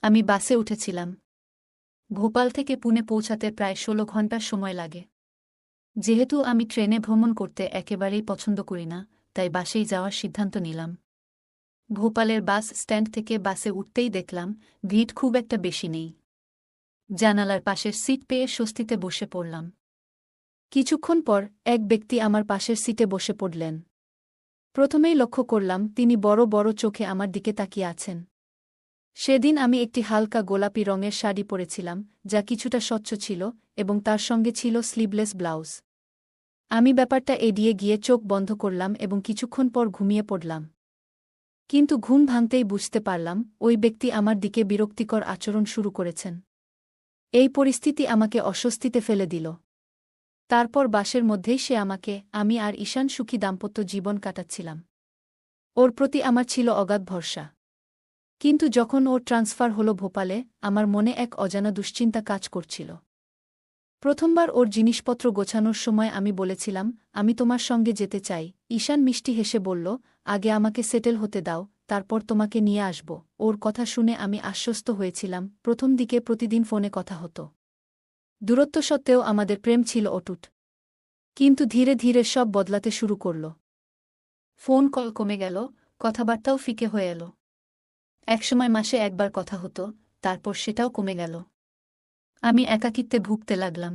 আমি বাসে উঠেছিলাম। ভোপাল থেকে পুনে পৌঁছাতে প্রায় ১৬ ঘণ্টার সময় লাগে। যেহেতু আমি ট্রেনে ভ্রমণ করতে একেবারেই পছন্দ করি না, তাই বাসেই যাওয়ার সিদ্ধান্ত নিলাম। ভোপালের বাস স্ট্যান্ড থেকে বাসে উঠতেই দেখলাম ভিড় খুব একটা বেশি নেই। জানালার পাশের সিট পেয়ে স্বস্তিতে বসে পড়লাম। কিছুক্ষণ পর এক ব্যক্তি আমার পাশের সিটে বসে পড়লেন। প্রথমেই লক্ষ্য করলাম তিনি বড় বড় চোখে আমার দিকে তাকিয়ে আছেন। সেদিন আমি একটি হালকা গোলাপি রঙের শাড়ি পরেছিলাম, যা কিছুটা স্বচ্ছ ছিল, এবং তার সঙ্গে ছিল স্লিভলেস ব্লাউজ। আমি ব্যাপারটা এড়িয়ে গিয়ে চোখ বন্ধ করলাম এবং কিছুক্ষণ পর ঘুমিয়ে পড়লাম। কিন্তু ঘুম ভাঙতেই বুঝতে পারলাম ওই ব্যক্তি আমার দিকে বিরক্তিকর আচরণ শুরু করেছেন। এই পরিস্থিতি আমাকে অস্বস্তিতে ফেলে দিল। তারপর বাসের মধ্যেই সে আমি আর ঈশান সুখী দাম্পত্য জীবন কাটাচ্ছিলাম। ওর প্রতি আমার ছিল অগাধ ভরসা। কিন্তু যখন ওর ট্রান্সফার হলো ভোপালে, আমার মনে এক অজানা দুশ্চিন্তা কাজ করছিল। প্রথমবার ওর জিনিসপত্র গোছানোর সময় আমি বলেছিলাম, আমি তোমার সঙ্গে যেতে চাই। ঈশান মিষ্টি হেসে বলল, আগে আমাকে সেটেল হতে দাও, তারপর তোমাকে নিয়ে আসব। ওর কথা শুনে আমি আশ্বস্ত হয়েছিলাম। প্রথম দিকে প্রতিদিন ফোনে কথা হতো। দূরত্ব সত্ত্বেও আমাদের প্রেম ছিল অটুট। কিন্তু ধীরে ধীরে সব বদলাতে শুরু করল। ফোন কল কমে গেল, কথাবার্তাও ফিকে হয়ে এল। একসময় মাসে একবার কথা হতো, তারপর সেটাও কমে গেল। আমি একাকিত্বে ভুগতে লাগলাম।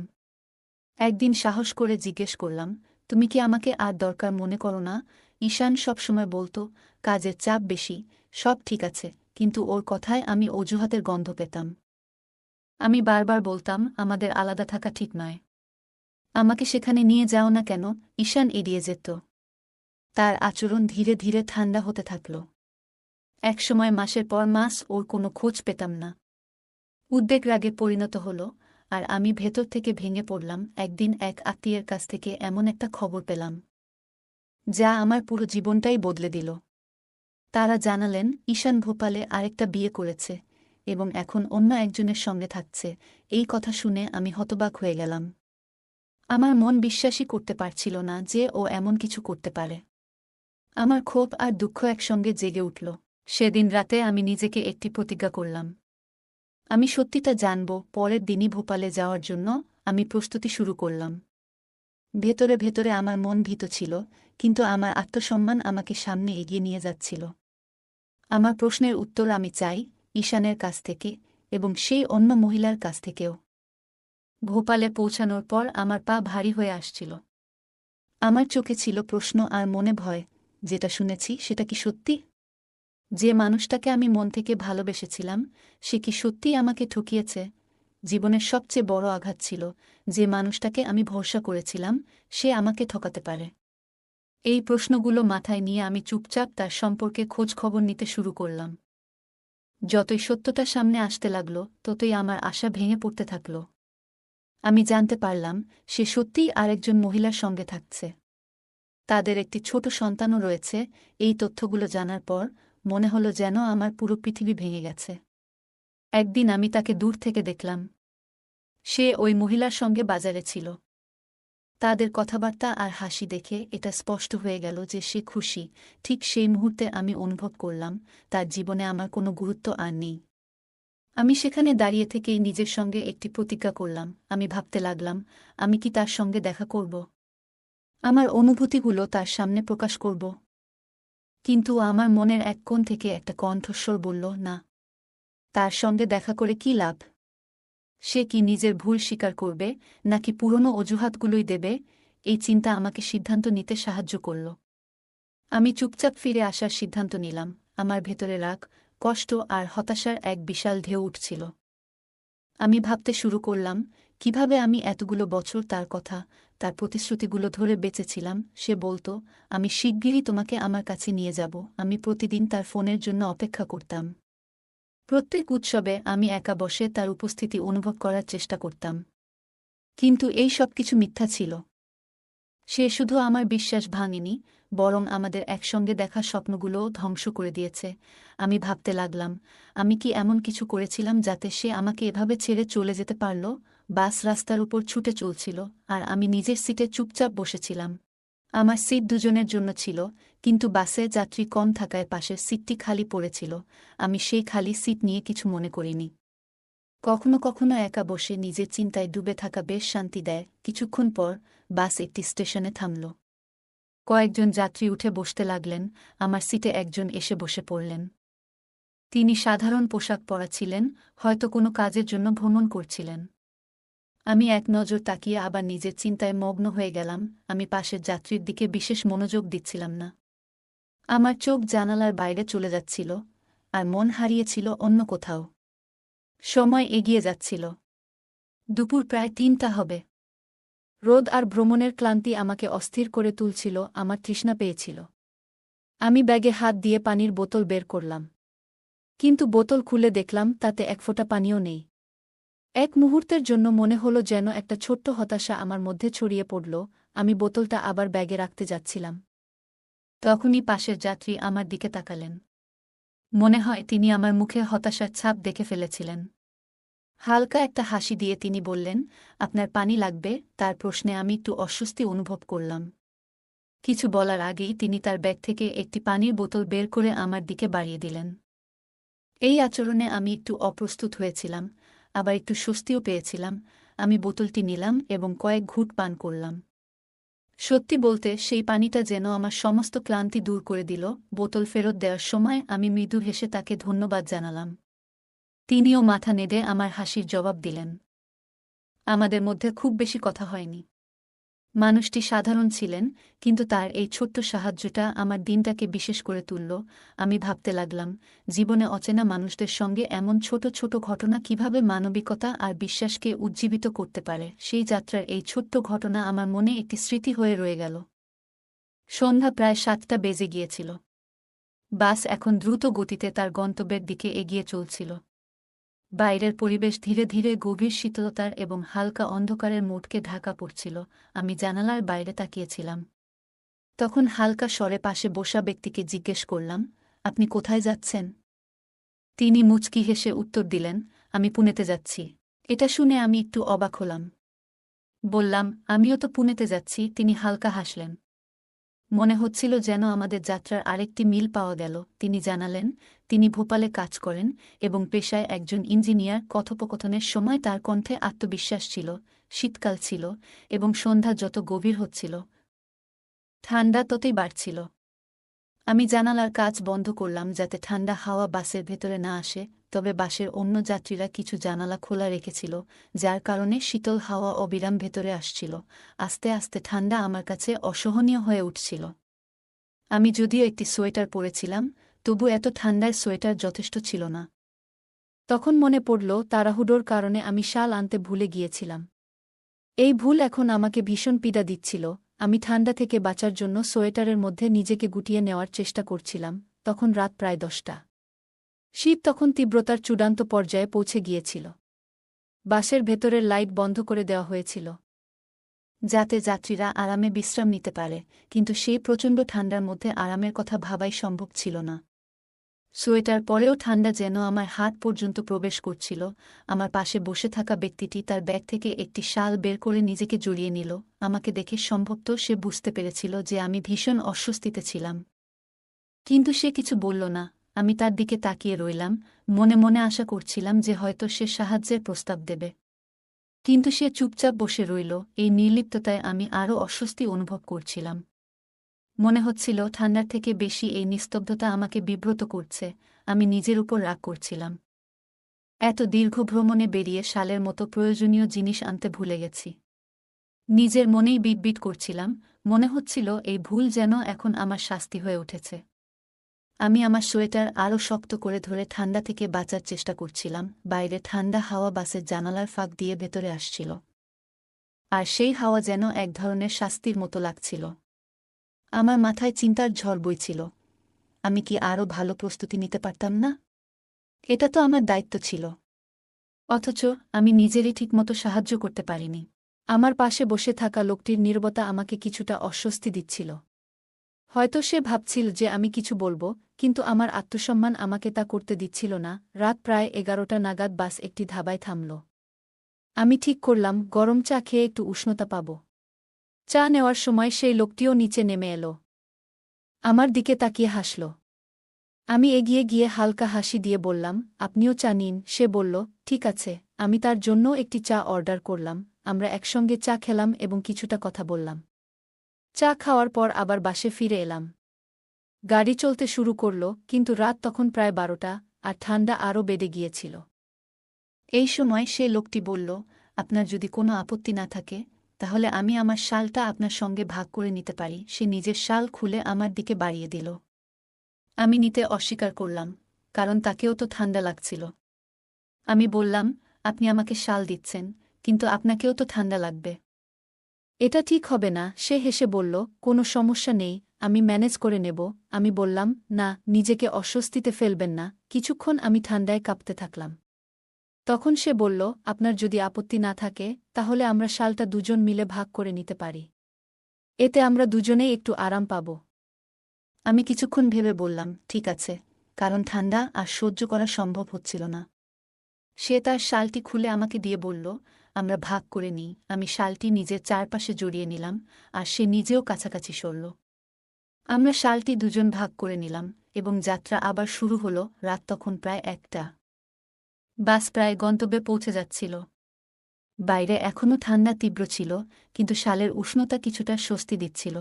একদিন সাহস করে জিজ্ঞেস করলাম, তুমি কি আমাকে আর দরকার মনে করো না? ঈশান সবসময় বলত, কাজের চাপ বেশি, সব ঠিক আছে, কিন্তু ওর কথায় আমি অজুহাতের গন্ধ পেতাম। আমি বারবার বলতাম, আমাদের আলাদা থাকা ঠিক নয়। আমাকে সেখানে নিয়ে যাও না কেন? ঈশান এড়িয়ে যেত। তার আচরণ ধীরে ধীরে ঠান্ডা হতে থাকল। একসময় মাসের পর মাস ওর কোনো খোঁজ পেতাম না। উদ্বেগ রাগে পরিণত হল, আর আমি ভেতর থেকে ভেঙে পড়লাম। একদিন এক আত্মীয়ের কাছ থেকে এমন একটা খবর পেলাম, যা আমার পুরো জীবনটাই বদলে দিল। তারা জানালেন, ঈশান ভোপালে আরেকটা বিয়ে করেছে এবং এখন অন্য একজনের সঙ্গে থাকছে। এই কথা শুনে আমি হতবাক হয়ে গেলাম। আমার মন বিশ্বাসই করতে পারছিল না যে ও এমন কিছু করতে পারে। আমার ক্ষোভ আর দুঃখ একসঙ্গে জেগে উঠল। সেদিন রাতে আমি নিজেকে একটি প্রতিজ্ঞা করলাম। আমি সত্যিটা জানব। পরের দিনই ভোপালে যাওয়ার জন্য আমি প্রস্তুতি শুরু করলাম। ভেতরে ভেতরে আমার মন ভীত ছিল, কিন্তু আমার আত্মসম্মান আমাকে সামনে এগিয়ে নিয়ে যাচ্ছিল। আমার প্রশ্নের উত্তর আমি চাই, ঈশানের কাছ থেকে এবং সেই অন্য মহিলার কাছ থেকেও। ভোপালে পৌঁছানোর পর আমার পা ভারী হয়ে আসছিল। আমার চোখে ছিল প্রশ্ন আর মনে ভয়। যেটা শুনেছি সেটা কি সত্যি? যে মানুষটাকে আমি মন থেকে ভালোবেসেছিলাম, সে কি সত্যিই আমাকে ঠকিয়েছে? জীবনের সবচেয়ে বড় আঘাত ছিল, যে মানুষটাকে আমি ভরসা করেছিলাম, সে আমাকে ঠকাতে পারে। এই প্রশ্নগুলো মাথায় নিয়ে আমি চুপচাপ তার সম্পর্কে খোঁজ খবর নিতে শুরু করলাম। যতই সত্যটা সামনে আসতে লাগল, ততই আমার আশা ভেঙে পড়তে থাকল। আমি জানতে পারলাম, সে সত্যিই আরেকজন মহিলার সঙ্গে থাকছে। তাদের একটি ছোট সন্তানও রয়েছে। এই তথ্যগুলো জানার পর মনে হলো যেন আমার পুরো পৃথিবী ভেঙে গেছে। একদিন আমি তাকে দূর থেকে দেখলাম। সে ওই মহিলার সঙ্গে বাজারে ছিল। তাদের কথাবার্তা আর হাসি দেখে এটা স্পষ্ট হয়ে গেল যে সে খুশি। ঠিক সেই মুহূর্তে আমি অনুভব করলাম, তার জীবনে আমার কোনো গুরুত্ব আর নেই। আমি সেখানে দাঁড়িয়ে থেকেই নিজের সঙ্গে একটি প্রতিজ্ঞা করলাম। আমি ভাবতে লাগলাম, আমি কি তার সঙ্গে দেখা করব? আমার অনুভূতিগুলো তার সামনে প্রকাশ করব? কিন্তু আমার মনের এক কোণ থেকে একটা কণ্ঠস্বর বলল, না। তার সঙ্গে দেখা করে কী লাভ? সে কি নিজের ভুল স্বীকার করবে, নাকি পুরনো অজুহাতগুলোই দেবে? এই চিন্তা আমাকে সিদ্ধান্ত নিতে সাহায্য করল। আমি চুপচাপ ফিরে আসার সিদ্ধান্ত নিলাম। আমার ভেতরে রাগ, কষ্ট আর হতাশার এক বিশাল ঢেউ উঠছিল। আমি ভাবতে শুরু করলাম, কিভাবে আমি এতগুলো বছর তার কথা, তার প্রতিশ্রুতিগুলো ধরে বেঁচেছিলাম। সে বলত, আমি শিগগিরই তোমাকে আমার কাছে নিয়ে যাব। আমি প্রতিদিন তার ফোনের জন্য অপেক্ষা করতাম। প্রত্যেক উৎসবে আমি একা বসে তার উপস্থিতি অনুভব করার চেষ্টা করতাম। কিন্তু এই সব কিছু মিথ্যা ছিল। সে শুধু আমার বিশ্বাস ভাঙেনি, বরং আমাদের একসঙ্গে দেখা স্বপ্নগুলোও ধ্বংস করে দিয়েছে। আমি ভাবতে লাগলাম, আমি কি এমন কিছু করেছিলাম যাতে সে আমাকে এভাবে ছেড়ে চলে যেতে পারল? বাস রাস্তার উপর ছুটে চলছিল, আর আমি নিজের সিটে চুপচাপ বসেছিলাম। আমার সিট দুজনের জন্য ছিল, কিন্তু বাসে যাত্রী কম থাকায় পাশের সিটটি খালি পড়েছিল। আমি সেই খালি সিট নিয়ে কিছু মনে করিনি। কখনো কখনো একা বসে নিজের চিন্তায় ডুবে থাকা বেশ শান্তি দেয়। কিছুক্ষণ পর বাস একটি স্টেশনে থামল। কয়েকজন যাত্রী উঠে বসতে লাগলেন। আমার সিটে একজন এসে বসে পড়লেন। তিনি সাধারণ পোশাক পরা ছিলেন, হয়তো কোনো কাজের জন্য ভ্রমণ করছিলেন। আমি এক নজর তাকিয়ে আবার নিজের চিন্তায় মগ্ন হয়ে গেলাম। আমি পাশের যাত্রীর দিকে বিশেষ মনোযোগ দিচ্ছিলাম না। আমার চোখ জানালার বাইরে চলে যাচ্ছিল, আর মন হারিয়েছিল অন্য কোথাও। সময় এগিয়ে যাচ্ছিল। দুপুর প্রায় ৩টা হবে। রোদ আর ভ্রমণের ক্লান্তি আমাকে অস্থির করে তুলছিল। আমার তৃষ্ণা পেয়েছিল। আমি ব্যাগে হাত দিয়ে পানির বোতল বের করলাম। কিন্তু বোতল খুলে দেখলাম তাতে এক ফোঁটা পানিও নেই। এক মুহূর্তের জন্য মনে হলো যেন একটা ছোট্ট হতাশা আমার মধ্যে ছড়িয়ে পড়ল। আমি বোতলটা আবার ব্যাগে রাখতে যাচ্ছিলাম। তখনই পাশের যাত্রী আমার দিকে তাকালেন। মনে হয় তিনি আমার মুখে হতাশার ছাপ দেখে ফেলেছিলেন। হালকা একটা হাসি দিয়ে তিনি বললেন, আপনার পানি লাগবে? তার প্রশ্নে আমি একটু অস্বস্তি অনুভব করলাম। কিছু বলার আগেই তিনি তার ব্যাগ থেকে একটি পানির বোতল বের করে আমার দিকে বাড়িয়ে দিলেন। এই আচরণে আমি একটু অপ্রস্তুত হয়েছিলাম, আবার একটু স্বস্তিও পেয়েছিলাম। আমি বোতলটি নিলাম এবং কয়েক ঘুঁট পান করলাম। সত্যি বলতে সেই পানিটা যেন আমার সমস্ত ক্লান্তি দূর করে দিল। বোতল ফেরত দেওয়ার সময় আমি মৃদু হেসে তাকে ধন্যবাদ জানালাম। তিনিও মাথা নেড়ে আমার হাসির জবাব দিলেন। আমাদের মধ্যে খুব বেশি কথা হয়নি। মানুষটি সাধারণ ছিলেন, কিন্তু তার এই ছোট্ট সাহায্যটা আমার দিনটাকে বিশেষ করে তুলল। আমি ভাবতে লাগলাম, জীবনে অচেনা মানুষদের সঙ্গে এমন ছোট ছোট ঘটনা কিভাবে মানবিকতা আর বিশ্বাসকে উজ্জীবিত করতে পারে। সেই যাত্রার এই ছোট্ট ঘটনা আমার মনে একটি স্মৃতি হয়ে রয়ে গেল। সন্ধ্যা প্রায় 7টা বেজে গিয়েছিল। বাস এখন দ্রুত গতিতে তার গন্তব্যের দিকে এগিয়ে চলছিল। বাইরের পরিবেশ ধীরে ধীরে গভীর শীতলতার এবং হালকা অন্ধকারের মোড়কে ঢাকা পড়ছিল। আমি জানালার বাইরে তাকিয়েছিলাম। তখন হালকা স্বরে পাশে বসা ব্যক্তিকে জিজ্ঞেস করলাম, আপনি কোথায় যাচ্ছেন? তিনি মুচকি হেসে উত্তর দিলেন, আমি পুনেতে যাচ্ছি। এটা শুনে আমি একটু অবাক হলাম। বললাম, আমিও তো পুনেতে যাচ্ছি। তিনি হালকা হাসলেন। মনে হচ্ছিল যেন আমাদের যাত্রার আরেকটি মিল পাওয়া গেল। তিনি জানালেন, তিনি ভোপালে কাজ করেন এবং পেশায় একজন ইঞ্জিনিয়ার। কথোপকথনের সময় তার কণ্ঠে আত্মবিশ্বাস ছিল। শীতকাল ছিল এবং সন্ধ্যা যত গভীর হচ্ছিল, ঠান্ডা ততই বাড়ছিল। আমি জানালার কাচ বন্ধ করলাম যাতে ঠান্ডা হাওয়া বাসের ভেতরে না আসে, তবে বাসের অন্য যাত্রীরা কিছু জানালা খোলা রেখেছিল, যার কারণে শীতল হাওয়া অবিরাম ভেতরে আসছিল। আস্তে আস্তে ঠান্ডা আমার কাছে অসহনীয় হয়ে উঠছিল। আমি যদিও একটি সোয়েটার পরেছিলাম, তবু এত ঠান্ডায় সোয়েটার যথেষ্ট ছিল না। তখন মনে পড়ল, তাড়াহুড়োর কারণে আমি শাল আনতে ভুলে গিয়েছিলাম। এই ভুল এখন আমাকে ভীষণ পীড়া দিচ্ছিল। আমি ঠান্ডা থেকে বাঁচার জন্য সোয়েটারের মধ্যে নিজেকে গুটিয়ে নেওয়ার চেষ্টা করছিলাম। তখন রাত প্রায় 10টা। শীত তখন তীব্রতার চূড়ান্ত পর্যায়ে পৌঁছে গিয়েছিল। বাসের ভেতরের লাইট বন্ধ করে দেওয়া হয়েছিল, যাতে যাত্রীরা আরামে বিশ্রাম নিতে পারে, কিন্তু সেই প্রচণ্ড ঠান্ডার মধ্যে আরামের কথা ভাবাই সম্ভব ছিল না। সোয়েটার পরেও ঠান্ডা যেন আমার হাত পর্যন্ত প্রবেশ করছিল। আমার পাশে বসে থাকা ব্যক্তিটি তার ব্যাগ থেকে একটি শাল বের করে নিজেকে জড়িয়ে নিল। আমাকে দেখে সম্ভবত সে বুঝতে পেরেছিল যে আমি ভীষণ অস্বস্তিতে ছিলাম। কিন্তু সে কিছু বলল না। আমি তার দিকে তাকিয়ে রইলাম, মনে মনে আশা করছিলাম যে হয়তো সে সাহায্যের প্রস্তাব দেবে। কিন্তু সে চুপচাপ বসে রইল। এই নির্লিপ্ততায় আমি আরও অস্বস্তি অনুভব করছিলাম। মনে হচ্ছিল ঠান্ডার থেকে বেশি এই নিস্তব্ধতা আমাকে বিব্রত করছে। আমি নিজের উপর রাগ করছিলাম। এত দীর্ঘ ভ্রমণে বেরিয়ে শালের মতো প্রয়োজনীয় জিনিস আনতে ভুলে গেছি। নিজের মনেই বিটবিট করছিলাম। মনে হচ্ছিল এই ভুল যেন এখন আমার শাস্তি হয়ে উঠেছে। আমি আমার সোয়েটার আরও শক্ত করে ধরে ঠান্ডা থেকে বাঁচার চেষ্টা করছিলাম। বাইরে ঠান্ডা হাওয়া বাসের জানালার ফাঁক দিয়ে ভেতরে আসছিল, আর সেই হাওয়া যেন এক ধরনের শাস্তির মতো লাগছিল। আমার মাথায় চিন্তার ঝড় বইছিল। আমি কি আরও ভালো প্রস্তুতি নিতে পারতাম না? এটা তো আমার দায়িত্ব ছিল। অথচ আমি নিজেরই ঠিকমতো সাহায্য করতে পারিনি। আমার পাশে বসে থাকা লোকটির নীরবতা আমাকে কিছুটা অস্বস্তি দিচ্ছিল। হয়তো সে ভাবছিল যে আমি কিছু বলবো, কিন্তু আমার আত্মসম্মান আমাকে তা করতে দিচ্ছিল না। রাত প্রায় 11টা নাগাদ বাস একটি ধাবায় থামল। আমি ঠিক করলাম গরম চা খেয়ে একটু উষ্ণতা পাব। চা নেওয়ার সময় সেই লোকটিও নিচে নেমে এলো। আমার দিকে তাকিয়ে হাসল। আমি এগিয়ে গিয়ে হালকা হাসি দিয়ে বললাম, আপনিও চা নিন। সে বলল, ঠিক আছে। আমি তার জন্য একটি চা অর্ডার করলাম। আমরা একসঙ্গে চা খেলাম এবং কিছুটা কথা বললাম। চা খাওয়ার পর আবার বাসে ফিরে এলাম। গাড়ি চলতে শুরু করল, কিন্তু রাত তখন প্রায় 12টা, আর ঠান্ডা আরও বেড়ে গিয়েছিল। এই সময় সে লোকটি বলল, আপনার যদি কোনো আপত্তি না থাকে তাহলে আমি আমার শালটা আপনার সঙ্গে ভাগ করে নিতে পারি। সে নিজের শাল খুলে আমার দিকে বাড়িয়ে দিল। আমি নিতে অস্বীকার করলাম, কারণ তাকেও তো ঠান্ডা লাগছিল। আমি বললাম, আপনি আমাকে শাল দিচ্ছেন, কিন্তু আপনাকেও তো ঠান্ডা লাগবে। এটা ঠিক হবে না। সে হেসে বলল, কোনো সমস্যা নেই, আমি ম্যানেজ করে নেব। আমি বললাম, না, নিজেকে অস্বস্তিতে ফেলবেন না। কিছুক্ষণ আমি ঠান্ডায় কাঁপতে থাকলাম। তখন সে বলল, আপনার যদি আপত্তি না থাকে তাহলে আমরা শালটা দুজন মিলে ভাগ করে নিতে পারি। এতে আমরা দুজনেই একটু আরাম পাব। আমি কিছুক্ষণ ভেবে বললাম, ঠিক আছে, কারণ ঠান্ডা আর সহ্য করা সম্ভব হচ্ছিল না। সে তার শালটি খুলে আমাকে দিয়ে বলল, আমরা ভাগ করে নিই। আমি শালটি নিজের চারপাশে জড়িয়ে নিলাম, আর সে নিজেও কাছাকাছি সরল। আমরা শালটি দুজন ভাগ করে নিলাম, এবং যাত্রা আবার শুরু হলো। রাত তখন প্রায় 1টা। বাস প্রায় গন্তব্যে পৌঁছে যাচ্ছিল। বাইরে এখনও ঠান্ডা তীব্র ছিল, কিন্তু শালের উষ্ণতা কিছুটা স্বস্তি দিচ্ছিল।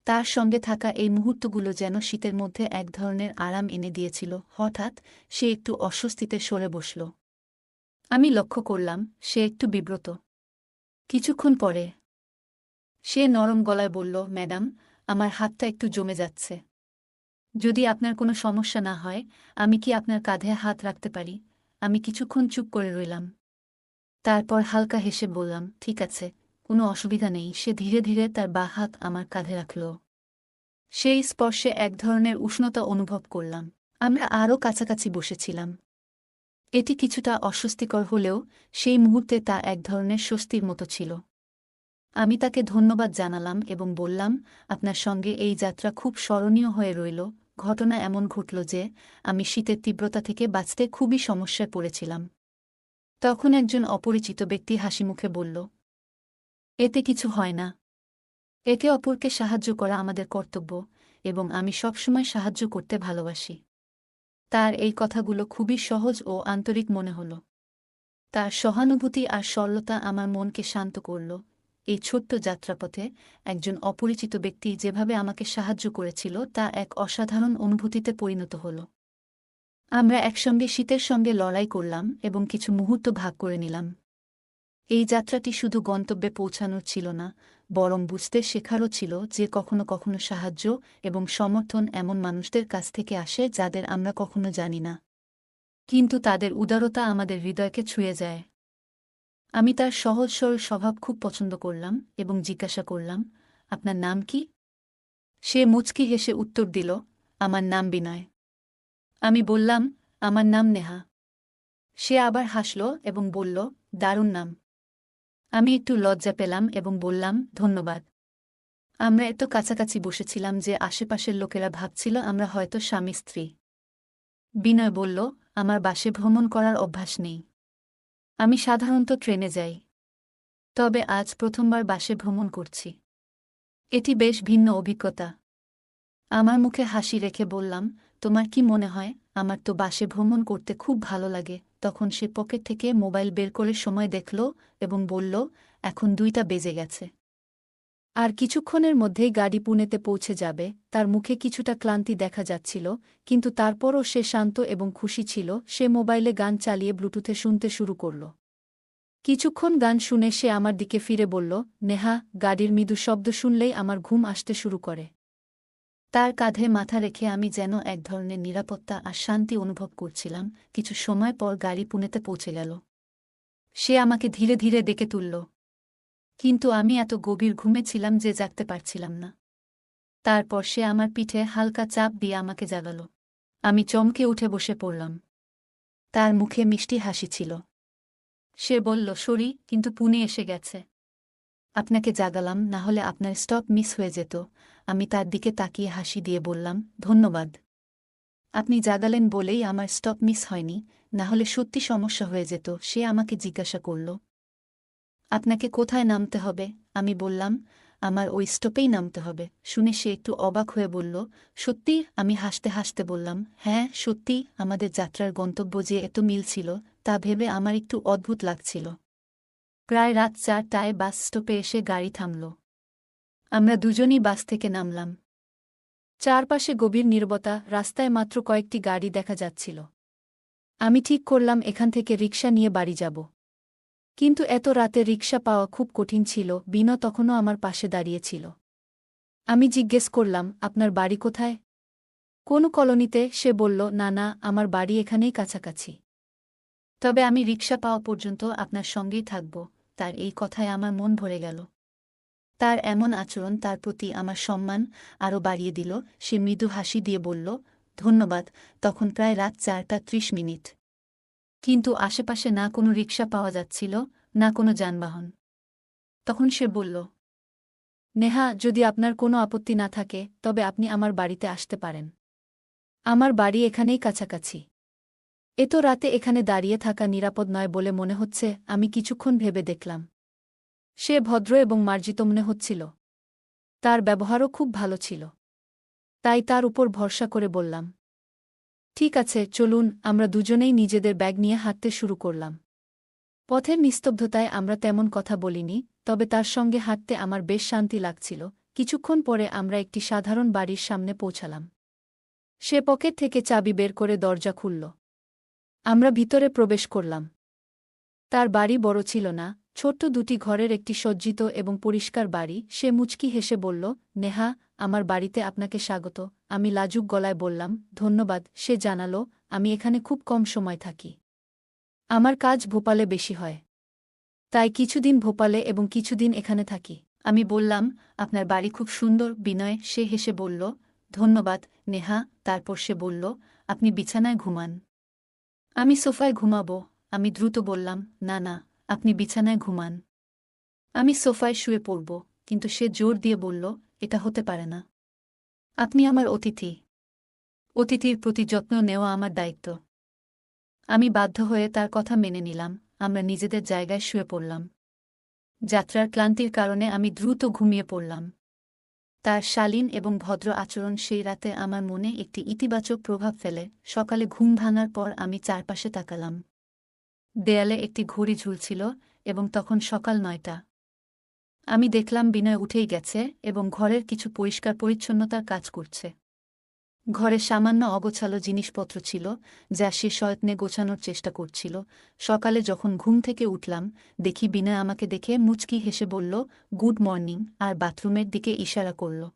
তার সঙ্গে থাকা এই মুহূর্তগুলো যেন শীতের মধ্যে এক ধরনের আরাম এনে দিয়েছিল। হঠাৎ সে একটু অস্বস্তিতে সরে বসল। আমি লক্ষ্য করলাম সে একটু বিব্রত। কিছুক্ষণ পরে সে নরম গলায় বলল, ম্যাডাম, আমার হাতটা একটু জমে যাচ্ছে। যদি আপনার কোনো সমস্যা না হয়, আমি কি আপনার কাঁধে হাত রাখতে পারি? আমি কিছুক্ষণ চুপ করে রইলাম। তারপর হালকা হেসে বললাম, ঠিক আছে, কোনো অসুবিধা নেই। সে ধীরে ধীরে তার বাঁ হাত আমার কাঁধে রাখল। সেই স্পর্শে এক ধরনের উষ্ণতা অনুভব করলাম। আমরা আরও কাছাকাছি বসেছিলাম। এটি কিছুটা অস্বস্তিকর হলেও সেই মুহূর্তে তা এক ধরনের স্বস্তির মতো ছিল। আমি তাকে ধন্যবাদ জানালাম এবং বললাম, আপনার সঙ্গে এই যাত্রা খুব স্মরণীয় হয়ে রইল। ঘটনা এমন ঘটল যে আমি শীতের তীব্রতা থেকে বাঁচতে খুবই সমস্যায় পড়েছিলাম। তখন একজন অপরিচিত ব্যক্তি হাসিমুখে বলল, এতে কিছু হয় না। একে অপরকে সাহায্য করা আমাদের কর্তব্য, এবং আমি সবসময় সাহায্য করতে ভালোবাসি। তার এই কথাগুলো খুবই সহজ ও আন্তরিক মনে হল। তার সহানুভূতি আর সরলতা আমার মনকে শান্ত করল। এই ছোট্ট যাত্রাপথে একজন অপরিচিত ব্যক্তি যেভাবে আমাকে সাহায্য করেছিল তা এক অসাধারণ অনুভূতিতে পরিণত হল। আমরা একসঙ্গে শীতের সঙ্গে লড়াই করলাম এবং কিছু মুহূর্ত ভাগ করে নিলাম। এই যাত্রাটি শুধু গন্তব্যে পৌঁছানোর ছিল না, বরং বুঝতে শেখারও ছিল যে কখনো কখনো সাহায্য এবং সমর্থন এমন মানুষদের কাছ থেকে আসে যাদের আমরা কখনো জানি না, কিন্তু তাদের উদারতা আমাদের হৃদয়কে ছুঁয়ে যায়। আমি তার সহজ সরল স্বভাব খুব পছন্দ করলাম এবং জিজ্ঞাসা করলাম, আপনার নাম কি? সে মুচকি হেসে উত্তর দিল, আমার নাম বিনয়। আমি বললাম, আমার নাম নেহা। সে আবার হাসল এবং বলল, দারুণ নাম। আমি একটু লজ্জা পেলাম এবং বললাম, ধন্যবাদ। আমরা এত কাছাকাছি বসেছিলাম যে আশেপাশের লোকেরা ভাবছিল আমরা হয়তো স্বামী স্ত্রী। বিনয় বলল, আমার বাসে ভ্রমণ করার অভ্যাস নেই। আমি সাধারণত ট্রেনে যাই। তবে আজ প্রথমবার বাসে ভ্রমণ করছি। এটি বেশ ভিন্ন অভিজ্ঞতা। আমার মুখে হাসি রেখে বললাম, তোমার কি মনে হয়? আমার তো বাসে ভ্রমণ করতে খুব ভালো লাগে। তখন সে পকেট থেকে মোবাইল বের করে সময় দেখল এবং বলল, এখন 2টা বেজে গেছে। আর কিছুক্ষণের মধ্যেই গাড়ি পুনেতে পৌঁছে যাবে। তার মুখে কিছুটা ক্লান্তি দেখা যাচ্ছিল, কিন্তু তারপরও সে শান্ত এবং খুশি ছিল। সে মোবাইলে গান চালিয়ে ব্লুটুথে শুনতে শুরু করল। কিছুক্ষণ গান শুনে সে আমার দিকে ফিরে বলল, নেহা, গাড়ির মৃদু শব্দ শুনলেই আমার ঘুম আসতে শুরু করে। তার কাঁধে মাথা রেখে আমি যেন এক ধরনের নিরাপত্তা আর শান্তি অনুভব করছিলাম। কিছু সময় পর গাড়ি পুনেতে পৌঁছে গেল। সে আমাকে ধীরে ধীরে ডেকে তুলল, কিন্তু আমি এত গভীর ঘুমে ছিলাম যে জাগতে পারছিলাম না। তারপর সে আমার পিঠে হালকা চাপ দিয়ে আমাকে জাগাল। আমি চমকে উঠে বসে পড়লাম। তার মুখে মিষ্টি হাসি ছিল। সে বলল, সরি, কিন্তু পুনে এসে গেছে। আপনাকে জাগালাম, না হলে আপনার স্টপ মিস হয়ে যেত। আমি তার দিকে তাকিয়ে হাসি দিয়ে বললাম, ধন্যবাদ। আপনি জাগালেন বলেই আমার স্টপ মিস হয়নি, না হলে সত্যি সমস্যা হয়ে যেত। সে আমাকে জিজ্ঞাসা করল, আপনাকে কোথায় নামতে হবে? আমি বললাম, আমার ওই স্টপেই নামতে হবে। শুনে সে একটু অবাক হয়ে বলল, সত্যি? আমি হাসতে হাসতে বললাম, হ্যাঁ সত্যি। আমাদের যাত্রার গন্তব্য যে এত মিল ছিল তা ভেবে আমার একটু অদ্ভুত লাগছিল। প্রায় রাত 4টায় বাস স্টপে এসে গাড়ি থামল। আমরা দুজনই বাস থেকে নামলাম। চারপাশে গভীর নীরবতা, রাস্তায় মাত্র কয়েকটি গাড়ি দেখা যাচ্ছিল। আমি ঠিক করলাম এখান থেকে রিকশা নিয়ে বাড়ি যাব। কিন্তু এত রাতে রিকশা পাওয়া খুব কঠিন ছিল। বিনো তখনও আমার পাশে দাঁড়িয়েছিল। আমি জিজ্ঞেস করলাম, আপনার বাড়ি কোথায়? কোন কলোনিতে? সে বলল, না না, আমার বাড়ি এখানেই কাছাকাছি। তবে আমি রিকশা পাওয়া পর্যন্ত আপনার সঙ্গেই থাকব। তার এই কথায় আমার মন ভরে গেল। তার এমন আচরণ তার প্রতি আমার সম্মান আরও বাড়িয়ে দিল। সে মৃদু হাসি দিয়ে বলল, ধন্যবাদ। তখন প্রায় রাত 4:30। কিন্তু আশেপাশে না কোনো রিকশা পাওয়া যাচ্ছিল, না কোনো যানবাহন। তখন সে বলল, নেহা, যদি আপনার কোনো আপত্তি না থাকে তবে আপনি আমার বাড়িতে আসতে পারেন। আমার বাড়ি এখানেই কাছাকাছি। এত রাতে এখানে দাঁড়িয়ে থাকা নিরাপদ নয় বলে মনে হচ্ছে। আমি কিছুক্ষণ ভেবে দেখলাম। সে ভদ্র এবং মার্জিত মনে হচ্ছিল। তার ব্যবহারও খুব ভালো ছিল। তাই তার উপর ভরসা করে বললাম, ঠিক আছে, চলুন। আমরা দুজনেই নিজেদের ব্যাগ নিয়ে হাঁটতে শুরু করলাম। পথের নিস্তব্ধতায় আমরা তেমন কথা বলিনি, তবে তার সঙ্গে হাঁটতে আমার বেশ শান্তি লাগছিল। কিছুক্ষণ পরে আমরা একটি সাধারণ বাড়ির সামনে পৌঁছালাম। সে পকেট থেকে চাবি বের করে দরজা খুলল। আমরা ভিতরে প্রবেশ করলাম। তার বাড়ি বড় ছিল না, ছোট্ট দুটি ঘরের একটি সজ্জিত এবং পরিষ্কার বাড়ি। সে মুচকি হেসে বলল, নেহা, আমার বাড়িতে আপনাকে স্বাগত। আমি লাজুক গলায় বললাম, ধন্যবাদ। সে জানালো, আমি এখানে খুব কম সময় থাকি। আমার কাজ ভোপালে বেশি হয়। তাই কিছুদিন ভোপালে এবং কিছুদিন এখানে থাকি। আমি বললাম, আপনার বাড়ি খুব সুন্দর, বিনয়। সে হেসে বলল, ধন্যবাদ নেহা। তারপর সে বলল, আপনি বিছানায় ঘুমান। আমি সোফায় ঘুমাব। আমি দ্রুত বললাম, না না, আপনি বিছানায় ঘুমান। আমি সোফায় শুয়ে পড়ব। কিন্তু সে জোর দিয়ে বলল, এটা হতে পারে না। আপনি আমার অতিথি। অতিথির প্রতি যত্ন নেওয়া আমার দায়িত্ব। আমি বাধ্য হয়ে তার কথা মেনে নিলাম। আমরা নিজেদের জায়গায় শুয়ে পড়লাম। যাত্রার ক্লান্তির কারণে আমি দ্রুত ঘুমিয়ে পড়লাম। তার শালীন এবং ভদ্র আচরণ সেই রাতে আমার মনে একটি ইতিবাচক প্রভাব ফেলে। সকালে ঘুম ভাঙার পর আমি চারপাশে তাকালাম। দেয়ালে একটি ঘড়ি ঝুলছিল এবং তখন সকাল 9টা। আমি দেখলাম বিনয় উঠেই গেছে এবং ঘরের কিছু পরিষ্কার পরিচ্ছন্নতার কাজ করছে। ঘরে সামান্য অগোছালো জিনিসপত্র ছিল, যা সে সযত্নে গোছানোর চেষ্টা করছিল। সকালে যখন ঘুম থেকে উঠলাম, দেখি বিনয় আমাকে দেখে মুচকি হেসে বলল, গুড মর্নিং, আর বাথরুমের দিকে ইশারা করল।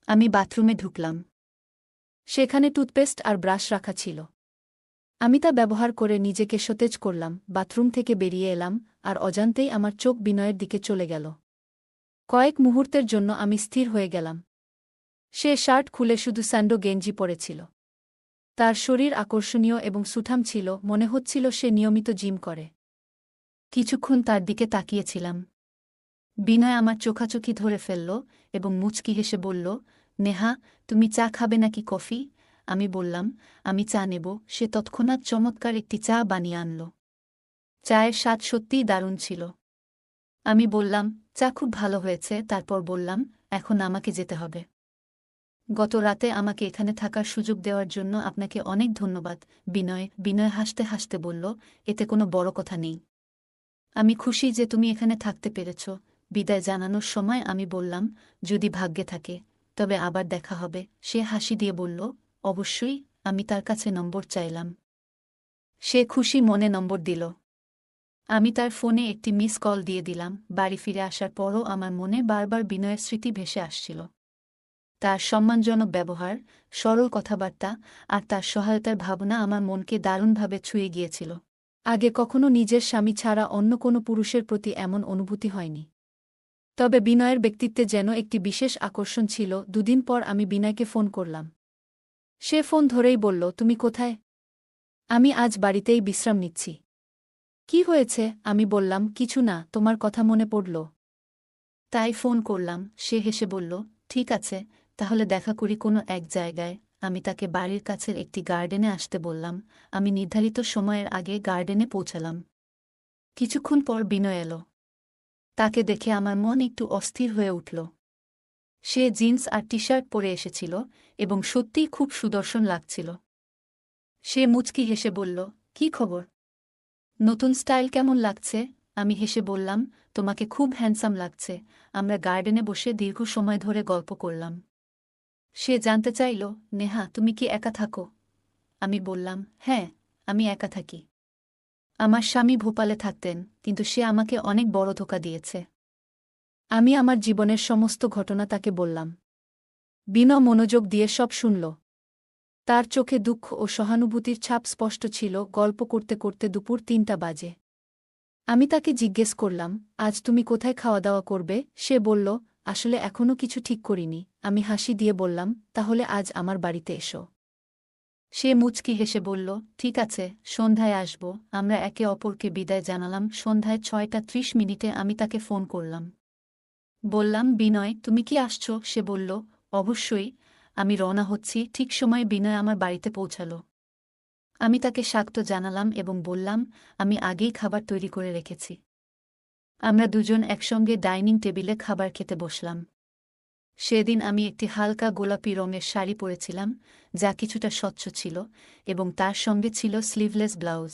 আমি বাথরুমে ঢুকলাম। সেখানে টুথপেস্ট আর ব্রাশ রাখা ছিল। আমি তা ব্যবহার করে নিজেকে সতেজ করলাম। বাথরুম থেকে বেরিয়ে এলাম, আর অজান্তেই আমার চোখ বিনয়ের দিকে চলে গেল। কয়েক মুহূর্তের জন্য আমি স্থির হয়ে গেলাম। সে শার্ট খুলে শুধু স্যান্ডো গেঞ্জি পরেছিল। তার শরীর আকর্ষণীয় এবং সুঠাম ছিল, মনে হচ্ছিল সে নিয়মিত জিম করে। কিছুক্ষণ তার দিকে তাকিয়েছিলাম। বিনয় আমার চোখাচোখি ধরে ফেলল এবং মুচকি হেসে বলল, নেহা, তুমি চা খাবে নাকি কফি? আমি বললাম, আমি চা নেব। সে তৎক্ষণাৎ চমৎকার একটি চা বানিয়ে আনল। চায়ের স্বাদ সত্যিই দারুণ ছিল। আমি বললাম, চা খুব ভালো হয়েছে। তারপর বললাম, এখন আমাকে যেতে হবে। গত রাতে আমাকে এখানে থাকার সুযোগ দেওয়ার জন্য আপনাকে অনেক ধন্যবাদ, বিনয়। বিনয় হাসতে হাসতে বলল, এতে কোনো বড় কথা নেই। আমি খুশি যে তুমি এখানে থাকতে পেরেছ। বিদায় জানানোর সময় আমি বললাম, যদি ভাগ্যে থাকে তবে আবার দেখা হবে। সে হাসি দিয়ে বলল, অবশ্যই। আমি তার কাছে নম্বর চাইলাম। সে খুশি মনে নম্বর দিল। আমি তার ফোনে একটি মিস কল দিয়ে দিলাম। বাড়ি ফিরে আসার পরও আমার মনে বারবার বিনয়ের স্মৃতি ভেসে আসছিল। তার সম্মানজনক ব্যবহার, সরল কথাবার্তা আর তার সহায়তার ভাবনা আমার মনকে দারুণভাবে ছুঁয়ে গিয়েছিল। আগে কখনো নিজের স্বামী ছাড়া অন্য কোনো পুরুষের প্রতি এমন অনুভূতি হয়নি। তবে বিনয়ের ব্যক্তিত্বে যেন একটি বিশেষ আকর্ষণ ছিল। দুদিন পর আমি বিনয়কে ফোন করলাম। সে ফোন ধরেই বলল, তুমি কোথায়? আমি আজ বাড়িতেই বিশ্রাম নিচ্ছি। কি হয়েছে? আমি বললাম, কিছু না, তোমার কথা মনে পড়ল তাই ফোন করলাম। সে হেসে বলল, ঠিক আছে, তাহলে দেখা করি কোনো এক জায়গায়। আমি তাকে বাড়ির কাছের একটি গার্ডেনে আসতে বললাম। আমি নির্ধারিত সময়ের আগে গার্ডেনে পৌঁছালাম। কিছুক্ষণ পর বিনয় এল। তাকে দেখে আমার মন একটু অস্থির হয়ে উঠল। সে জিন্স আর টি শার্ট পরে এসেছিল এবং সত্যিই খুব সুদর্শন লাগছিল। সে মুচকি হেসে বলল, কি খবর? নতুন স্টাইল কেমন লাগছে? আমি হেসে বললাম, তোমাকে খুব হ্যান্ডসাম লাগছে। আমরা গার্ডেনে বসে দীর্ঘ সময় ধরে গল্প করলাম। সে জানতে চাইল, নেহা, তুমি কি একা থাকো? আমি বললাম, হ্যাঁ, আমি একা থাকি। আমার স্বামী ভোপালে থাকতেন, কিন্তু সে আমাকে অনেক বড় ধোঁকা দিয়েছে। আমি আমার জীবনের সমস্ত ঘটনা তাকে বললাম। বিনা মনোযোগ দিয়ে সব শুনল। তার চোখে দুঃখ ও সহানুভূতির ছাপ স্পষ্ট ছিল। গল্প করতে করতে দুপুর ৩টা বাজে। আমি তাকে জিজ্ঞেস করলাম, আজ তুমি কোথায় খাওয়া দাওয়া করবে? সে বলল, আসলে এখনও কিছু ঠিক করিনি। আমি হাসি দিয়ে বললাম, তাহলে আজ আমার বাড়িতে এসো। সে মুচকি হেসে বলল, ঠিক আছে, সন্ধ্যায় আসব। আমরা একে অপরকে বিদায় জানালাম। সন্ধ্যায় ৬টা ৩০ আমি তাকে ফোন করলাম। বললাম, বিনয়, তুমি কি আসছো? সে বলল, অবশ্যই, আমি রওনা হচ্ছি। ঠিক সময়ে বিনয় আমার বাড়িতে পৌঁছাল। আমি তাকে স্বাগত জানালাম এবং বললাম, আমি আগেই খাবার তৈরি করে রেখেছি। আমরা দুজন একসঙ্গে ডাইনিং টেবিলে খাবার খেতে বসলাম। সেদিন আমি একটি হালকা গোলাপি রঙের শাড়ি পরেছিলাম, যা কিছুটা স্বচ্ছ ছিল, এবং তার সঙ্গে ছিল স্লিভলেস ব্লাউজ।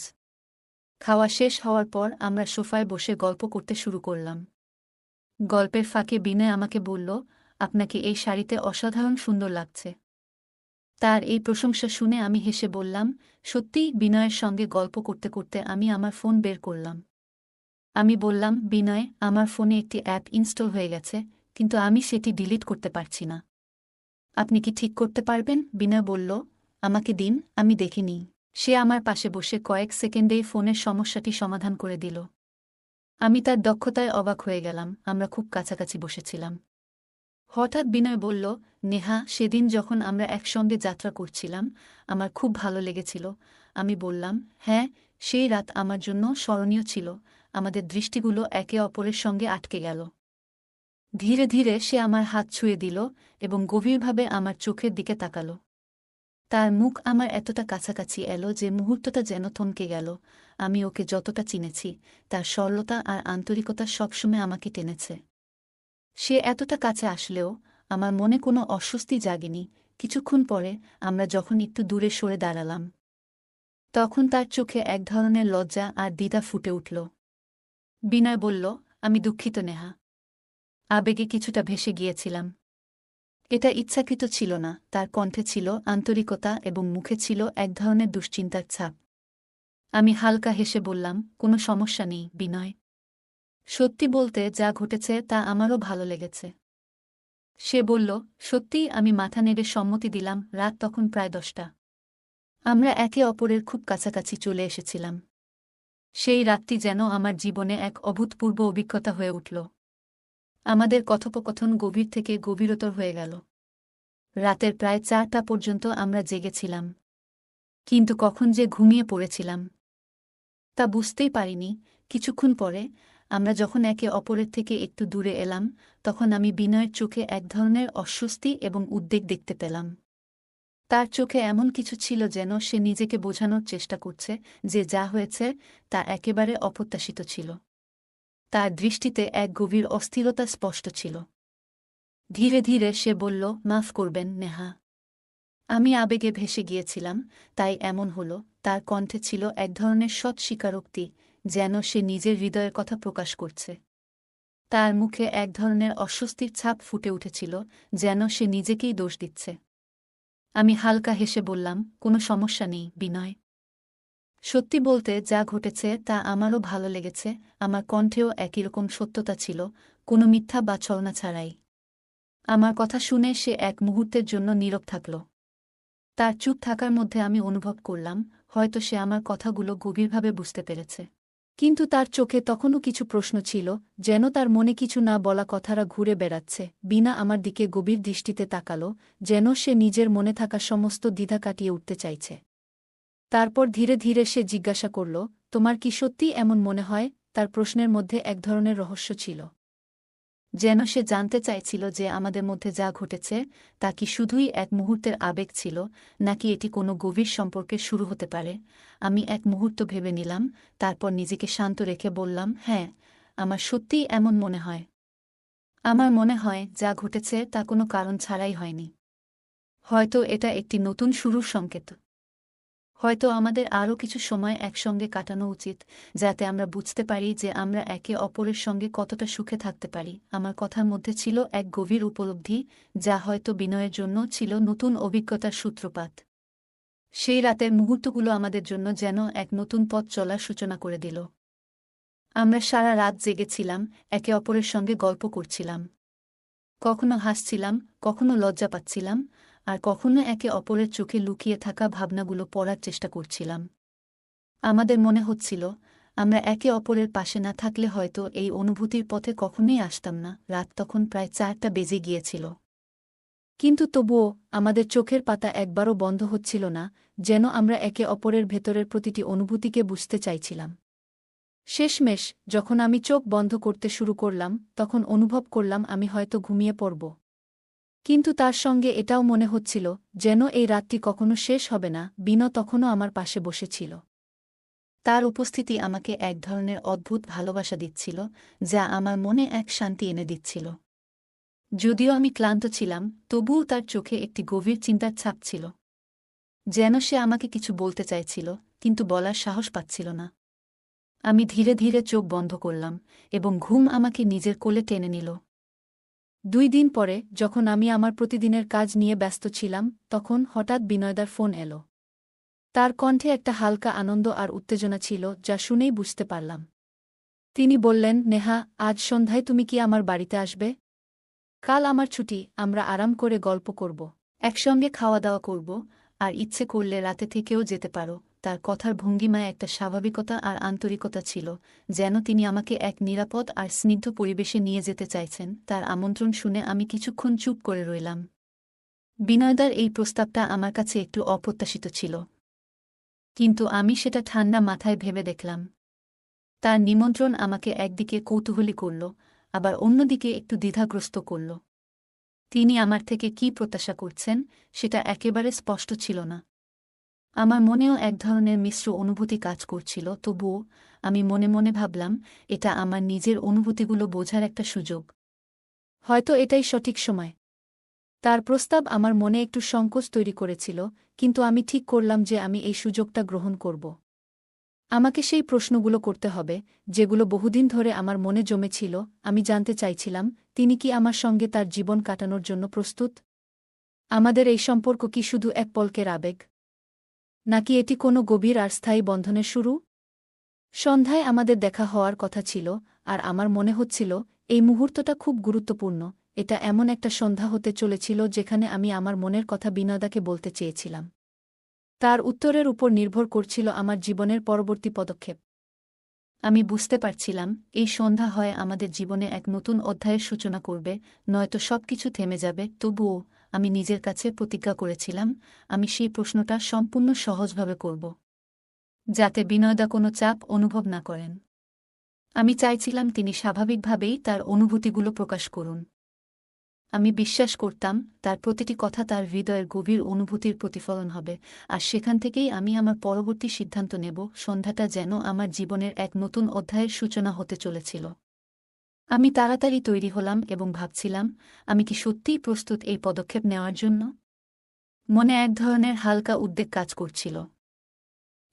খাওয়া শেষ হওয়ার পর আমরা সোফায় বসে গল্প করতে শুরু করলাম। গল্পের ফাঁকে বিনয় আমাকে বলল, আপনাকে এই শাড়িতে অসাধারণ সুন্দর লাগছে। তার এই প্রশংসা শুনে আমি হেসে বললাম, সত্যিই। বিনয়ের সঙ্গে গল্প করতে করতে আমি আমার ফোন বের করলাম। আমি বললাম, বিনয়, আমার ফোনে একটি অ্যাপ ইনস্টল হয়ে গেছে, কিন্তু আমি সেটি ডিলিট করতে পারছি না। আপনি কি ঠিক করতে পারবেন? বিনয় বলল, আমাকে দিন, আমি দেখিনি। সে আমার পাশে বসে কয়েক সেকেন্ডেই ফোনের সমস্যাটি সমাধান করে দিল। আমি তার দক্ষতায় অবাক হয়ে গেলাম। আমরা খুব কাছাকাছি বসেছিলাম। হঠাৎ বিনয় বলল, নেহা, সেদিন যখন আমরা একসঙ্গে যাত্রা করছিলাম, আমার খুব ভালো লেগেছিল। আমি বললাম, হ্যাঁ, সেই রাত আমার জন্য স্মরণীয় ছিল। আমাদের দৃষ্টিগুলো একে অপরের সঙ্গে আটকে গেল। ধীরে ধীরে সে আমার হাত ছুঁয়ে দিল এবং গভীরভাবে আমার চোখের দিকে তাকাল। তার মুখ আমার এতটা কাছাকাছি এলো যে মুহূর্তটা যেন থমকে গেল। আমি ওকে যতটা চিনেছি, তার সরলতা আর আন্তরিকতা সবসময় আমাকে টেনেছে। সে এতটা কাছে আসলেও আমার মনে কোনো অস্বস্তি জাগেনি। কিছুক্ষণ পরে আমরা যখন একটু দূরে সরে দাঁড়ালাম, তখন তার চোখে এক ধরনের লজ্জা আর দ্বিধা ফুটে উঠল। বিনয় বলল, আমি দুঃখিত নেহা। আবেগে কিছুটা ভেসে গিয়েছিলাম। এটা ইচ্ছাকৃত ছিল না। তার কণ্ঠে ছিল আন্তরিকতা এবং মুখে ছিল এক ধরনের দুশ্চিন্তার ছাপ। আমি হালকা হেসে বললাম, কোনো সমস্যা নেই, বিনয়। সত্যি বলতে, যা ঘটেছে তা আমারও ভালো লেগেছে। সে বলল, সত্যিই। আমি মাথা নেড়ে সম্মতি দিলাম। রাত তখন প্রায় 10টা। আমরা একে অপরের খুব কাছাকাছি চলে এসেছিলাম। সেই রাতটি যেন আমার জীবনে এক অভূতপূর্ব অভিজ্ঞতা হয়ে উঠল। আমাদের কথোপকথন গভীর থেকে গভীরতর হয়ে গেল। রাতের প্রায় 4টা পর্যন্ত আমরা জেগেছিলাম। কিন্তু কখন যে ঘুমিয়ে পড়েছিলাম তা বুঝতেই পারিনি। কিছুক্ষণ পরে আমরা যখন একে অপরের থেকে একটু দূরে এলাম, তখন আমি বিনয়ের চোখে এক ধরনের অস্বস্তি এবং উদ্বেগ দেখতে পেলাম। তার চোখে এমন কিছু ছিল যেন সে নিজেকে বোঝানোর চেষ্টা করছে যে যা হয়েছে তা একেবারে অপ্রত্যাশিত ছিল। তার দৃষ্টিতে এক গভীর অস্থিরতা স্পষ্ট ছিল। ধীরে ধীরে সে বলল, মাফ করবেন নেহা। আমি আবেগে ভেসে গিয়েছিলাম, তাই এমন হল। তার কণ্ঠে ছিল এক ধরনের সৎ স্বীকারোক্তি, যেন সে নিজের হৃদয়ের কথা প্রকাশ করছে। তার মুখে এক ধরনের অস্বস্তির ছাপ ফুটে উঠেছিল, যেন সে নিজেকেই দোষ দিচ্ছে। আমি হালকা হেসে বললাম, কোনো সমস্যা নেই, বিনয়। সত্যি বলতে, যা ঘটেছে তা আমারও ভালো লেগেছে। আমার কণ্ঠেও একই রকম সত্যতা ছিল, কোনো মিথ্যা বা ছলনা ছাড়াই। আমার কথা শুনে সে এক মুহূর্তের জন্য নীরব থাকল। তার চুপ থাকার মধ্যে আমি অনুভব করলাম, হয়তো সে আমার কথাগুলো গভীরভাবে বুঝতে পেরেছে। কিন্তু তার চোখে তখনও কিছু প্রশ্ন ছিল, যেন তার মনে কিছু না বলা কথারা ঘুরে বেড়াচ্ছে। বিনা আমার দিকে গভীর দৃষ্টিতে তাকাল, যেন সে নিজের মনে থাকা সমস্ত দ্বিধা কাটিয়ে উঠতে চাইছে। তারপর ধীরে ধীরে সে জিজ্ঞাসা করল, তোমার কি সত্যিই এমন মনে হয়? তার প্রশ্নের মধ্যে এক ধরনের রহস্য ছিল, যেন সে জানতে চাইছিল যে আমাদের মধ্যে যা ঘটেছে তা কি শুধুই এক মুহূর্তের আবেগ ছিল, নাকি এটি কোনো গভীর সম্পর্কের শুরু হতে পারে। আমি এক মুহূর্ত ভেবে নিলাম, তারপর নিজেকে শান্ত রেখে বললাম, হ্যাঁ, আমার সত্যিই এমন মনে হয়। আমার মনে হয় যা ঘটেছে তা কোনো কারণ ছাড়াই হয়নি। হয়তো এটা একটি নতুন শুরুর সংকেত। হয়তো আমাদের আরও কিছু সময় একসঙ্গে কাটানো উচিত, যাতে আমরা বুঝতে পারি যে আমরা একে অপরের সঙ্গে কতটা সুখে থাকতে পারি। আমার কথার মধ্যে ছিল এক গভীর উপলব্ধি, যা হয়তো বিনয়ের জন্য ছিল নতুন অভিজ্ঞতার সূত্রপাত। সেই রাতের মুহূর্তগুলো আমাদের জন্য যেন এক নতুন পথ চলার সূচনা করে দিল। আমরা সারা রাত জেগেছিলাম, একে অপরের সঙ্গে গল্প করছিলাম। কখনো হাসছিলাম, কখনো লজ্জা পাচ্ছিলাম, আর কখনো একে অপরের চোখে লুকিয়ে থাকা ভাবনাগুলো পড়ার চেষ্টা করছিলাম। আমাদের মনে হচ্ছিল, আমরা একে অপরের পাশে না থাকলে হয়তো এই অনুভূতির পথে কখনোই আসতাম না। রাত তখন প্রায় 4টা বেজে গিয়েছিল। কিন্তু তবুও আমাদের চোখের পাতা একবারও বন্ধ হচ্ছিল না, যেন আমরা একে অপরের ভেতরের প্রতিটি অনুভূতিকে বুঝতে চাইছিলাম। শেষমেশ যখন আমি চোখ বন্ধ করতে শুরু করলাম, তখন অনুভব করলাম আমি হয়তো ঘুমিয়ে পড়ব। কিন্তু তার সঙ্গে এটাও মনে হচ্ছিল, যেন এই রাতটি কখনো শেষ হবে না। বিনো তখনও আমার পাশে বসেছিল। তার উপস্থিতি আমাকে এক ধরনের অদ্ভুত ভালোবাসা দিচ্ছিল, যা আমার মনে এক শান্তি এনে দিচ্ছিল। যদিও আমি ক্লান্ত ছিলাম, তবুও তার চোখে একটি গভীর চিন্তার ছাপ ছিল। যেন সে আমাকে কিছু বলতে চাইছিল, কিন্তু বলার সাহস পাচ্ছিল না। আমি ধীরে ধীরে চোখ বন্ধ করলাম, এবং ঘুম আমাকে নিজের কোলে টেনে নিল। 2 দিন পরে, যখন আমি আমার প্রতিদিনের কাজ নিয়ে ব্যস্ত ছিলাম, তখন হঠাৎ বিনয়দার ফোন এলো। তার কণ্ঠে একটা হালকা আনন্দ আর উত্তেজনা ছিল, যা শুনেই বুঝতে পারলাম। তিনি বললেন, নেহা, আজ সন্ধ্যায় তুমি কি আমার বাড়িতে আসবে? কাল আমার ছুটি, আমরা আরাম করে গল্প করব, একসঙ্গে খাওয়া দাওয়া করব, আর ইচ্ছে করলে রাতে থেকেও যেতে পারো। তার কথার ভঙ্গিমায় একটা স্বাভাবিকতা আর আন্তরিকতা ছিল, যেন তিনি আমাকে এক নিরাপদ আর স্নিগ্ধ পরিবেশে নিয়ে যেতে চাইছেন। তার আমন্ত্রণ শুনে আমি কিছুক্ষণ চুপ করে রইলাম। বিনয়দার এই প্রস্তাবটা আমার কাছে একটু অপ্রত্যাশিত ছিল, কিন্তু আমি সেটা ঠান্ডা মাথায় ভেবে দেখলাম। তার নিমন্ত্রণ আমাকে একদিকে কৌতূহলী করল, আবার অন্যদিকে একটু দ্বিধাগ্রস্ত করল। তিনি আমার থেকে কী প্রত্যাশা করছেন, সেটা একেবারে স্পষ্ট ছিল না। আমার মনেও এক ধরনের মিশ্র অনুভূতি কাজ করছিল, তবুও আমি মনে মনে ভাবলাম, এটা আমার নিজের অনুভূতিগুলো বোঝার একটা সুযোগ। হয়তো এটাই সঠিক সময়। তার প্রস্তাব আমার মনে একটু সংকোচ তৈরি করেছিল, কিন্তু আমি ঠিক করলাম যে আমি এই সুযোগটা গ্রহণ করব। আমাকে সেই প্রশ্নগুলো করতে হবে, যেগুলো বহুদিন ধরে আমার মনে জমেছিল। আমি জানতে চাইছিলাম, তিনি কি আমার সঙ্গে তার জীবন কাটানোর জন্য প্রস্তুত? আমাদের এই সম্পর্ক কি শুধু এক পলকের আবেগ, নাকি এটি কোনো গভীর আর স্থায়ী বন্ধনের শুরু? সন্ধ্যায় আমাদের দেখা হওয়ার কথা ছিল, আর আমার মনে হচ্ছিল এই মুহূর্তটা খুব গুরুত্বপূর্ণ। এটা এমন একটা সন্ধ্যা হতে চলেছিল যেখানে আমি আমার মনের কথা বিনয়দাকে বলতে চেয়েছিলাম। তার উত্তরের উপর নির্ভর করছিল আমার জীবনের পরবর্তী পদক্ষেপ। আমি বুঝতে পারছিলাম, এই সন্ধ্যা হয় আমাদের জীবনে এক নতুন অধ্যায়ের সূচনা করবে, নয়তো সবকিছু থেমে যাবে। তবুও আমি নিজের কাছে প্রতিজ্ঞা করেছিলাম, আমি সেই প্রশ্নটা সম্পূর্ণ সহজভাবে করব, যাতে বিনয়দা কোনো চাপ অনুভব না করেন। আমি চাইছিলাম তিনি স্বাভাবিকভাবেই তার অনুভূতিগুলো প্রকাশ করুন। আমি বিশ্বাস করতাম, তার প্রতিটি কথা তার হৃদয়ের গভীর অনুভূতির প্রতিফলন হবে, আর সেখান থেকেই আমি আমার পরবর্তী সিদ্ধান্ত নেব। সন্ধ্যাটা যেন আমার জীবনের এক নতুন অধ্যায়ের সূচনা হতে চলেছিল। আমি তাড়াতাড়ি তৈরি হলাম এবং ভাবছিলাম, আমি কি সত্যিই প্রস্তুত এই পদক্ষেপ নেওয়ার জন্য? মনে এক ধরনের হালকা উদ্বেগ কাজ করছিল,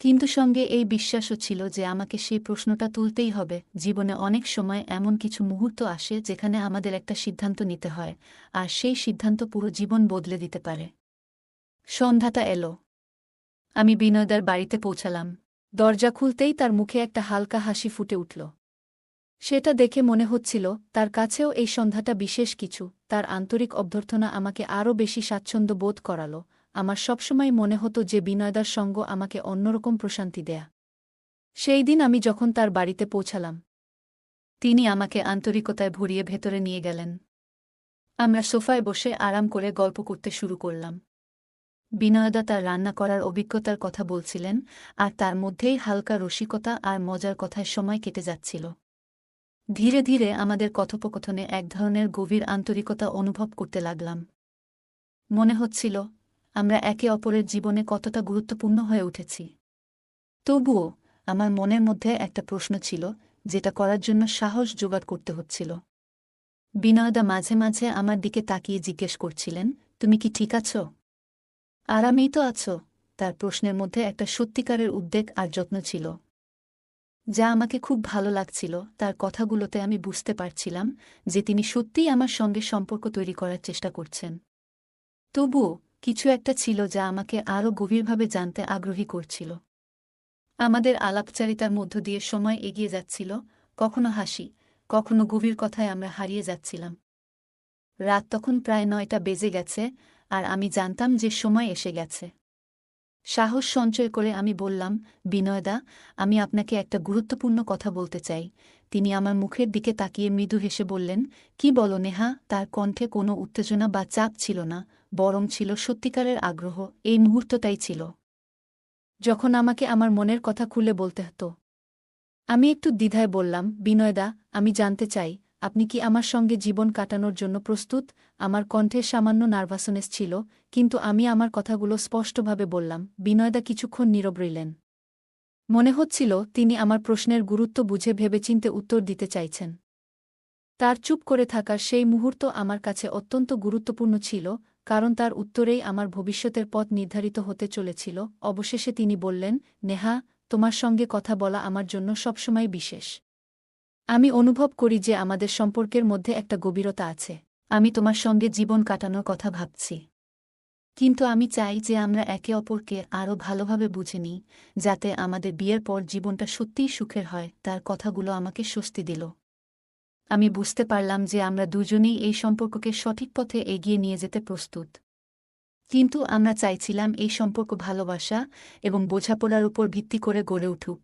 কিন্তু সঙ্গে এই বিশ্বাসও ছিল যে আমাকে সেই প্রশ্নটা তুলতেই হবে। জীবনে অনেক সময় এমন কিছু মুহূর্ত আসে যেখানে আমাদের একটা সিদ্ধান্ত নিতে হয়, আর সেই সিদ্ধান্ত পুরো জীবন বদলে দিতে পারে। সন্ধ্যাটা এলো। আমি বিনয়দার বাড়িতে পৌঁছালাম। দরজা খুলতেই তার মুখে একটা হালকা হাসি ফুটে উঠল। সেটা দেখে মনে হচ্ছিল, তার কাছেও এই সন্ধ্যাটা বিশেষ কিছু। তার আন্তরিক অভ্যর্থনা আমাকে আরও বেশি স্বাচ্ছন্দ্য বোধ করালো। আমার সবসময় মনে হতো যে বিনয়দার সঙ্গ আমাকে অন্যরকম প্রশান্তি দেয়া। সেই দিন আমি যখন তার বাড়িতে পৌঁছালাম, তিনি আমাকে আন্তরিকতায় ভরিয়ে ভেতরে নিয়ে গেলেন। আমরা সোফায় বসে আরাম করে গল্প করতে শুরু করলাম। বিনয়দা তার রান্না করার অভিজ্ঞতার কথা বলছিলেন, আর তার মধ্যেই হালকা রসিকতা আর মজার কথায় সময় কেটে যাচ্ছিল। ধীরে ধীরে আমাদের কথোপকথনে এক ধরনের গভীর আন্তরিকতা অনুভব করতে লাগলাম। মনে হচ্ছিল, আমরা একে অপরের জীবনে কতটা গুরুত্বপূর্ণ হয়ে উঠেছি। তবুও আমার মনের মধ্যে একটা প্রশ্ন ছিল, যেটা করার জন্য সাহস জোগাড় করতে হচ্ছিল। বিনয়দা মাঝে মাঝে আমার দিকে তাকিয়ে জিজ্ঞেস করছিলেন, তুমি কি ঠিক আছো? আরামেই তো আছো? তার প্রশ্নের মধ্যে একটা সত্যিকারের উদ্বেগ আর যত্ন ছিল, যা আমাকে খুব ভালো লাগছিল। তার কথাগুলোতে আমি বুঝতে পারছিলাম যে তিনি সত্যিই আমার সঙ্গে সম্পর্ক তৈরি করার চেষ্টা করছেন। তবুও কিছু একটা ছিল যা আমাকে আরও গভীরভাবে জানতে আগ্রহী করছিল। আমাদের আলাপচারিতার মধ্য দিয়ে সময় এগিয়ে যাচ্ছিল, কখনো হাসি, কখনো গভীর কথায় আমরা হারিয়ে যাচ্ছিলাম। রাত তখন প্রায় 9টা বেজে গেছে, আর আমি জানতাম যে সময় এসে গেছে। সাহস সঞ্চয় করে আমি বললাম, বিনয়দা, আমি আপনাকে একটা গুরুত্বপূর্ণ কথা বলতে চাই। তিনি আমার মুখের দিকে তাকিয়ে মৃদু হেসে বললেন, কি বলো নেহা? তার কণ্ঠে কোনো উত্তেজনা বা চাপ ছিল না, বরং ছিল সত্যিকারের আগ্রহ। এই মুহূর্তটাই ছিল যখন আমাকে আমার মনের কথা খুলে বলতে হতো। আমি একটু দ্বিধায় বললাম, বিনয়দা, আমি জানতে চাই, আপনি কি আমার সঙ্গে জীবন কাটানোর জন্য প্রস্তুত? আমার কণ্ঠে সামান্য নার্ভাসনেস ছিল, কিন্তু আমি আমার কথাগুলো স্পষ্টভাবে বললাম। বিনয়দা কিছুক্ষণ নীরব রইলেন। মনে হচ্ছিল তিনি আমার প্রশ্নের গুরুত্ব বুঝে ভেবেচিন্তে উত্তর দিতে চাইছেন। তার চুপ করে থাকার সেই মুহূর্ত আমার কাছে অত্যন্ত গুরুত্বপূর্ণ ছিল, কারণ তার উত্তরেই আমার ভবিষ্যতের পথ নির্ধারিত হতে চলেছিল। অবশেষে তিনি বললেন, নেহা, তোমার সঙ্গে কথা বলা আমার জন্য সবসময় বিশেষ। আমি অনুভব করি যে আমাদের সম্পর্কের মধ্যে একটা গভীরতা আছে। আমি তোমার সঙ্গে জীবন কাটানোর কথা ভাবছি, কিন্তু আমি চাই যে আমরা একে অপরকে আরও ভালোভাবে বুঝে নিই, যাতে আমাদের বিয়ের পর জীবনটা সত্যিই সুখের হয়। তার কথাগুলো আমাকে স্বস্তি দিল। আমি বুঝতে পারলাম যে আমরা দুজনেই এই সম্পর্ককে সঠিক পথে এগিয়ে নিয়ে যেতে প্রস্তুত। কিন্তু আমরা চাইছিলাম এই সম্পর্ক ভালোবাসা এবং বোঝাপড়ার উপর ভিত্তি করে গড়ে উঠুক,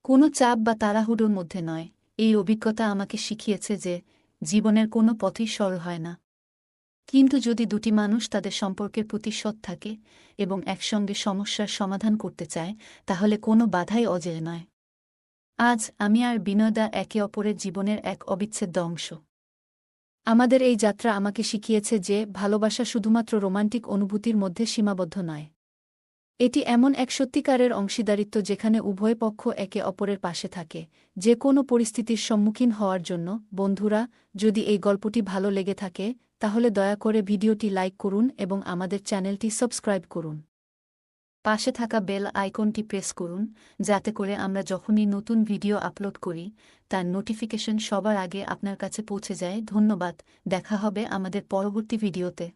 কোনো চাপ বা তাড়াহুড়োর মধ্যে নয়। এই অভিজ্ঞতা আমাকে শিখিয়েছে যে জীবনের কোনো পথই সরল হয় না, কিন্তু যদি দুটি মানুষ তাদের সম্পর্কের প্রতি সৎ থাকে এবং একসঙ্গে সমস্যার সমাধান করতে চায়, তাহলে কোনো বাধাই অজেয় নয়। আজ আমি আর বিনয়দা একে অপরের জীবনের এক অবিচ্ছেদ্য অংশ। আমাদের এই যাত্রা আমাকে শিখিয়েছে যে ভালোবাসা শুধুমাত্র রোমান্টিক অনুভূতির মধ্যে সীমাবদ্ধ নয়। এটি এমন এক সত্যিকারের অংশীদারিত্ব যেখানে উভয় পক্ষ একে অপরের পাশে থাকে, যে কোনো পরিস্থিতির সম্মুখীন হওয়ার জন্য। বন্ধুরা, যদি এই গল্পটি ভালো লেগে থাকে, তাহলে দয়া করে ভিডিওটি লাইক করুন এবং আমাদের চ্যানেলটি সাবস্ক্রাইব করুন। পাশে থাকা বেল আইকনটি প্রেস করুন, যাতে করে আমরা যখনই নতুন ভিডিও আপলোড করি, তার নোটিফিকেশন সবার আগে আপনার কাছে পৌঁছে যায়। ধন্যবাদ। দেখা হবে আমাদের পরবর্তী ভিডিওতে।